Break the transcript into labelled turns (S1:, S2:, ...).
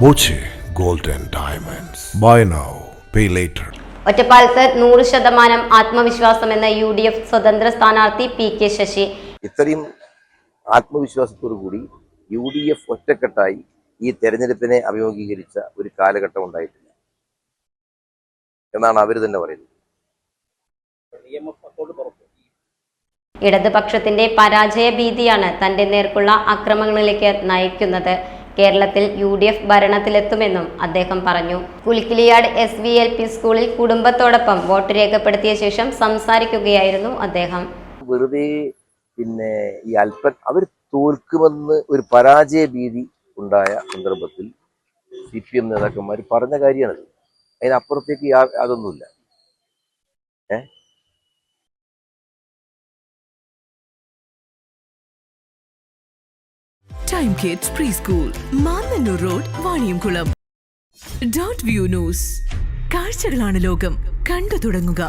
S1: Boche gold and diamonds. Buy now pay later.
S2: ഒറ്റപ്പാലത്ത് 100% ആത്മവിശ്വാസം എന്ന UDF സ്വതന്ത്ര സ്ഥാനാർത്ഥി PK ശശി.
S3: ഇത്രയും ആത്മവിശ്വാസത്തോടു കൂടി UDF ഒറ്റക്കെട്ടായി ഈ തെരഞ്ഞെടുപ്പിനെ അഭിമുഖീകരിച്ച ഒരു കാലഘട്ടം ഉണ്ടായിട്ടില്ല എന്നാണ് അവർ തന്നെ പറയുന്നത്.
S2: ഇടതുപക്ഷത്തിന്റെ പരാജയ ഭീതിയാണ് തന്റെ നേർക്കുള്ള അക്രമങ്ങളിലേക്ക് നയിക്കുന്നത്. കേരളത്തിൽ UDF ഭരണത്തിലെത്തുമെന്നും അദ്ദേഹം പറഞ്ഞു. കുലിക്കിലിയാട് SVLP സ്കൂളിൽ കുടുംബത്തോടൊപ്പം വോട്ട് രേഖപ്പെടുത്തിയ ശേഷം സംസാരിക്കുകയായിരുന്നു അദ്ദേഹം.
S3: വെറുതെ ഈ അവർ തോൽക്കുമെന്ന് ഒരു പരാജയ ഭീതി ഉണ്ടായ സന്ദർഭത്തിൽ CPM നേതാക്കന്മാർ പറഞ്ഞ കാര്യമാണത്. അതിനപ്പുറത്തേക്ക് അതൊന്നുമില്ല.
S4: Time Kids Preschool, Mannannur road, Vaniyamkulam. .view News. കാഴ്ചകളാണ് ലോകം, കണ്ടു തുടങ്ങുക.